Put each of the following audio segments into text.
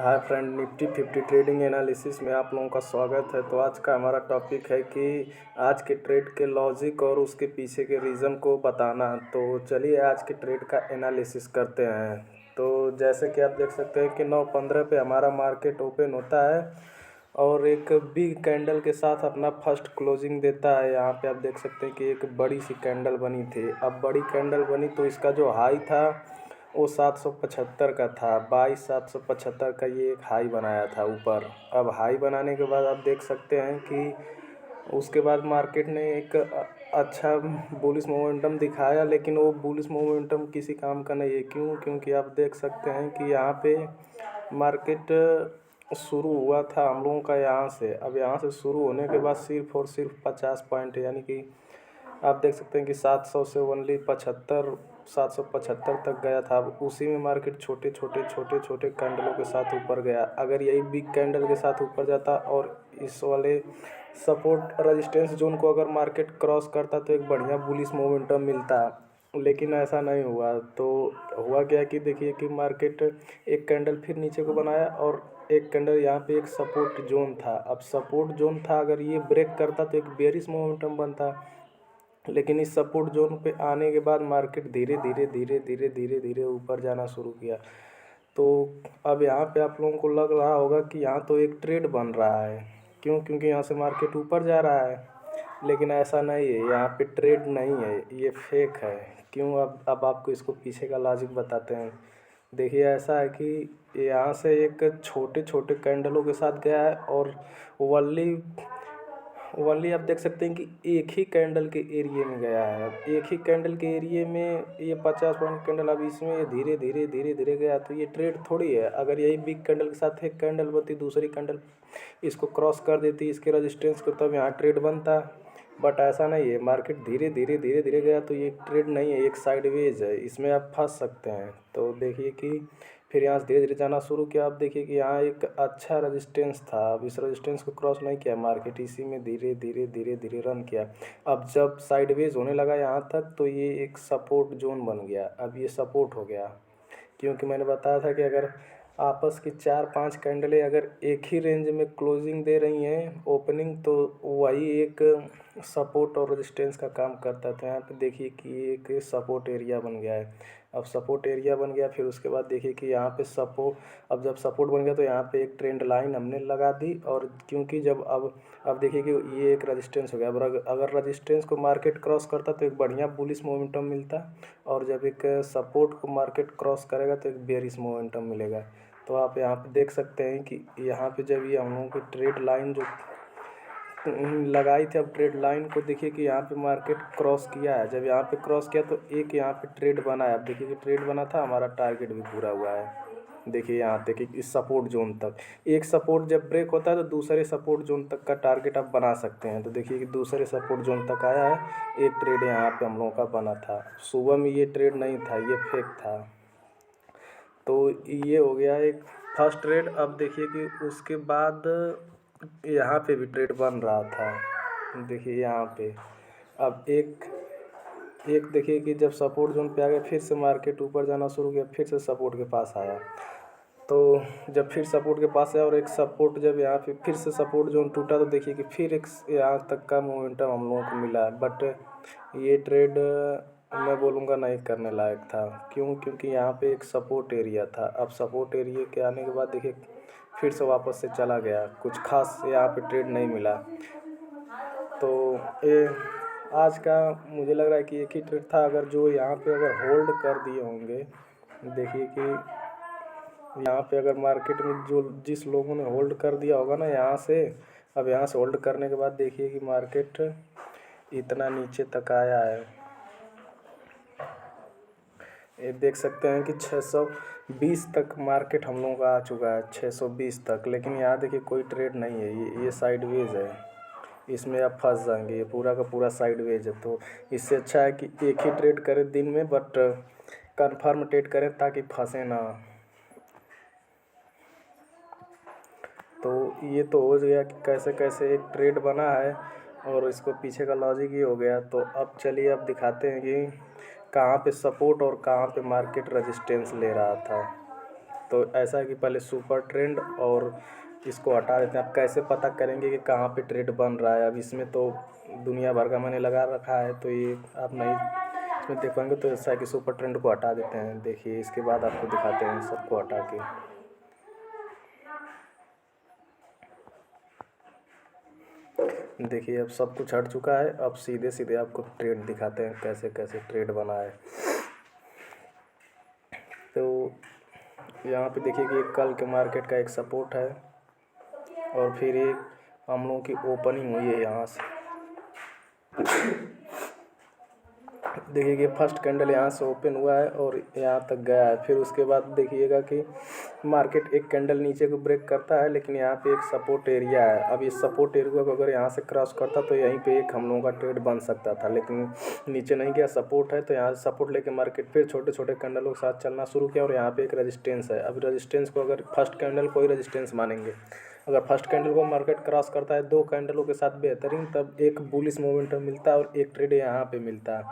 Hi friend, Nifty 50 trading analysis में आप लोगों का स्वागत है। तो आज का हमारा टॉपिक है कि आज के ट्रेड के लॉजिक और उसके पीछे के रीज़न को बताना। तो चलिए आज के ट्रेड का एनालिसिस करते हैं। तो जैसे कि आप देख सकते हैं कि 9:15 पे हमारा मार्केट ओपन होता है और एक बिग कैंडल के साथ अपना फर्स्ट क्लोजिंग देता है। यहाँ पे आप देख सकते हैं कि एक बड़ी सी कैंडल बनी थी। अब बड़ी कैंडल बनी तो इसका जो हाई था वो 775 का था। 22,775 का ये एक हाई बनाया था ऊपर। अब हाई बनाने के बाद आप देख सकते हैं कि उसके बाद मार्केट ने एक अच्छा बुलिश मोमेंटम दिखाया, लेकिन वो बुलिश मोमेंटम किसी काम का नहीं है। क्योंकि आप देख सकते हैं कि यहाँ पे मार्केट शुरू हुआ था हम लोगों का यहाँ से। अब यहाँ से शुरू होने के बाद सिर्फ और सिर्फ 50 पॉइंट, यानी कि आप देख सकते हैं कि 700 से ओनली 775 तक गया था। अब उसी में मार्केट छोटे छोटे कैंडलों के साथ ऊपर गया। अगर यही बिग कैंडल के साथ ऊपर जाता और इस वाले सपोर्ट रेजिस्टेंस जोन को अगर मार्केट क्रॉस करता तो एक बढ़िया बुलिश मोमेंटम मिलता, लेकिन ऐसा नहीं हुआ। तो हुआ क्या कि देखिए कि मार्केट एक कैंडल फिर नीचे को बनाया और एक कैंडल यहाँ पे एक सपोर्ट जोन था। अब सपोर्ट जोन था, अगर ये ब्रेक करता तो एक बेरिश मोमेंटम बनता, लेकिन इस सपोर्ट जोन पे आने के बाद मार्केट धीरे धीरे ऊपर जाना शुरू किया। तो अब यहाँ पे आप लोगों को लग रहा होगा कि यहाँ तो एक ट्रेड बन रहा है। क्योंकि यहाँ से मार्केट ऊपर जा रहा है, लेकिन ऐसा नहीं है। यहाँ पे ट्रेड नहीं है, ये फेक है। क्यों? अब आपको इसको पीछे का लॉजिक बताते हैं। देखिए, ऐसा है कि यहाँ से एक छोटे छोटे कैंडलों के साथ गया है और वनली ओनली आप देख सकते हैं कि एक ही कैंडल के एरिए में गया है। अब एक ही कैंडल के एरिए में ये 50 पॉइंट कैंडल, अब इसमें ये धीरे धीरे गया। तो ये ट्रेड थोड़ी है। अगर यही बिग कैंडल के साथ एक कैंडल बनती, दूसरी कैंडल इसको क्रॉस कर देती इसके रेजिस्टेंस को, तब यहाँ ट्रेड बनता। बट ऐसा नहीं है, मार्केट धीरे धीरे गया तो ये ट्रेड नहीं है, एक साइडवेज है। इसमें आप फंस सकते हैं। तो देखिए कि फिर यहाँ से धीरे धीरे जाना शुरू किया। आप देखिए कि यहाँ एक अच्छा रेजिस्टेंस था। अब इस रेजिस्टेंस को क्रॉस नहीं किया मार्केट, इसी में धीरे धीरे रन किया। अब जब साइडवेज होने लगा यहाँ तक तो ये एक सपोर्ट जोन बन गया। अब ये सपोर्ट हो गया, क्योंकि मैंने बताया था कि अगर आपस की 4-5 कैंडलें अगर एक ही रेंज में क्लोजिंग दे रही हैं ओपनिंग, तो वही एक सपोर्ट और रेजिस्टेंस का काम करता है। तो यहाँ पे देखिए कि एक सपोर्ट एरिया बन गया है। अब सपोर्ट एरिया बन गया, फिर उसके बाद देखिए कि यहाँ पे सपोर्ट, अब जब सपोर्ट बन गया तो यहाँ पे एक ट्रेंड लाइन हमने लगा दी। और क्योंकि जब अब देखिए कि ये एक रेजिस्टेंस हो गया। अब अगर रेजिस्टेंस को मार्केट क्रॉस करता तो एक बढ़िया बुलिश मोमेंटम मिलता, और जब एक सपोर्ट को मार्केट क्रॉस करेगा तो एक बेरिश मोमेंटम मिलेगा। तो आप यहाँ पे देख सकते हैं कि यहाँ पे जब ये हम लोगों की ट्रेड लाइन जो लगाई थी, अब ट्रेड लाइन को देखिए कि यहाँ पे मार्केट क्रॉस किया है। जब यहाँ पे क्रॉस किया तो एक यहाँ पे ट्रेड बना है। अब देखिए कि ट्रेड बना था, हमारा टारगेट भी पूरा हुआ है। देखिए यहाँ देखिए इस सपोर्ट जोन तक, एक सपोर्ट जब ब्रेक होता है तो दूसरे सपोर्ट जोन तक का टारगेट आप बना सकते हैं। तो देखिए कि दूसरे सपोर्ट जोन तक आया है। एक ट्रेड यहाँ पे हम लोगों का बना था। सुबह में ये ट्रेड नहीं था, ये फेक था। तो ये हो गया एक फर्स्ट ट्रेड। अब देखिए कि उसके बाद यहाँ पे भी ट्रेड बन रहा था। देखिए यहाँ पे अब एक एक देखिए कि जब सपोर्ट जोन पे आ गया, फिर से मार्केट ऊपर जाना शुरू किया, फिर से सपोर्ट के पास आया। तो जब फिर सपोर्ट के पास आया और एक सपोर्ट जब यहाँ पे फिर से सपोर्ट जोन टूटा, तो देखिए कि फिर एक यहाँ तक का मोमेंटम हम लोगों को मिला। बट ये ट्रेड मैं बोलूँगा नहीं करने लायक था। क्योंकि यहाँ पे एक सपोर्ट एरिया था। अब सपोर्ट एरिया के आने के बाद देखिए फिर से वापस से चला गया, कुछ खास यहाँ पे ट्रेड नहीं मिला। तो ये आज का मुझे लग रहा है कि एक ही ट्रेड था। अगर जो यहाँ पे अगर होल्ड कर दिए होंगे, देखिए कि यहाँ पे अगर मार्केट में जो जिस लोगों ने होल्ड कर दिया होगा ना यहाँ से, अब यहाँ से होल्ड करने के बाद देखिए कि मार्केट इतना नीचे तक आया है। ये देख सकते हैं कि 620 तक मार्केट हम लोगों का आ चुका है, 620 तक। लेकिन यहाँ देखिए कोई ट्रेड नहीं है, ये साइडवेज है। इसमें आप फंस जाएंगे, ये पूरा का पूरा साइडवेज है। तो इससे अच्छा है कि एक ही ट्रेड करें दिन में, बट कंफर्म ट्रेड करें ताकि फंसे ना। तो ये तो हो गया कि कैसे कैसे एक ट्रेड बना है और इसको पीछे का लॉजिक ये हो गया। तो अब चलिए अब दिखाते हैं कि कहाँ पे सपोर्ट और कहाँ पे मार्केट रेजिस्टेंस ले रहा था। तो ऐसा है कि पहले सुपर ट्रेंड और इसको हटा देते हैं। आप कैसे पता करेंगे कि कहाँ पे ट्रेड बन रहा है? अब इसमें तो दुनिया भर का मैंने लगा रखा है, तो ये आप नहीं इसमें देख पाएंगे। तो ऐसा है कि सुपर ट्रेंड को हटा देते हैं। देखिए इसके बाद आपको दिखाते हैं सबको हटा के। देखिए अब सब कुछ हट चुका है। अब सीधे सीधे आपको ट्रेड दिखाते हैं कैसे कैसे ट्रेड बना है। तो यहाँ पे देखिए कि एक कल के मार्केट का एक सपोर्ट है और फिर एक हम लोगों की ओपनिंग हुई है यहाँ से। देखिए कि फर्स्ट कैंडल यहाँ से ओपन हुआ है और यहाँ तक गया है। फिर उसके बाद देखिएगा कि मार्केट एक कैंडल नीचे को ब्रेक करता है, लेकिन यहाँ पे एक सपोर्ट एरिया है। अब इस सपोर्ट एरिया को अगर यहाँ से क्रॉस करता तो यहीं पे एक हम लोगों का ट्रेड बन सकता था, लेकिन नीचे नहीं गया। सपोर्ट है तो यहाँ से सपोर्ट लेके मार्केट फिर छोटे छोटे कैंडलों के साथ चलना शुरू किया और यहाँ पे एक रजिस्टेंस है। अब रजिस्टेंस को अगर फर्स्ट कैंडल को ही रजिस्टेंस मानेंगे, अगर फर्स्ट कैंडल को मार्केट क्रॉस करता है 2 कैंडलों के साथ बेहतरीन, तब एक बुलिश मोमेंटम मिलता है और एक ट्रेड यहाँ पे मिलता है।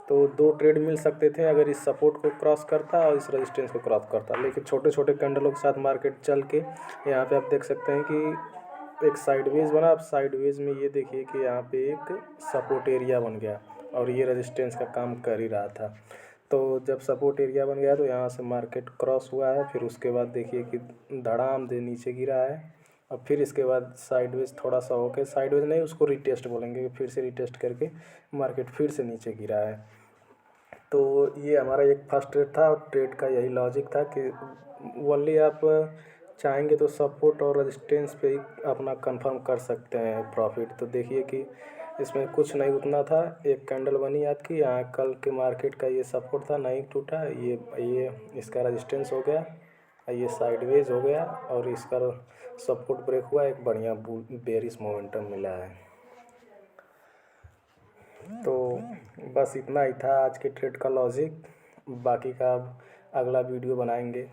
तो 2 ट्रेड मिल सकते थे अगर इस सपोर्ट को क्रॉस करता और इस रेजिस्टेंस को क्रॉस करता, लेकिन छोटे छोटे कैंडलों के साथ मार्केट चल के यहाँ पे आप देख सकते हैं कि एक साइडवेज बना। अब साइडवेज में ये देखिए कि यहाँ पे एक सपोर्ट एरिया बन गया और ये रेजिस्टेंस का काम कर ही रहा था। तो जब सपोर्ट एरिया बन गया तो यहाँ से मार्केट क्रॉस हुआ है। फिर उसके बाद देखिए कि धड़ाम दे नीचे गिरा है। अब फिर इसके बाद साइडवेज थोड़ा सा होके, साइडवेज नहीं उसको रिटेस्ट बोलेंगे, फिर से रिटेस्ट करके मार्केट फिर से नीचे गिरा है। तो ये हमारा एक फर्स्ट ट्रेड था और ट्रेड का यही लॉजिक था कि ओनली आप चाहेंगे तो सपोर्ट और रेजिस्टेंस पे ही अपना कंफर्म कर सकते हैं प्रॉफिट। तो देखिए कि इसमें कुछ नहीं उतना था, एक कैंडल बनी आपकी, यहाँ कल के मार्केट का ये सपोर्ट था, नहीं टूटा, ये इसका रेजिस्टेंस हो गया, ये साइडवेज हो गया और इसका सपोर्ट ब्रेक हुआ, एक बढ़िया बेरिश मोमेंटम मिला है। तो बस इतना ही था आज के ट्रेड का लॉजिक। बाकी का अब अगला वीडियो बनाएंगे।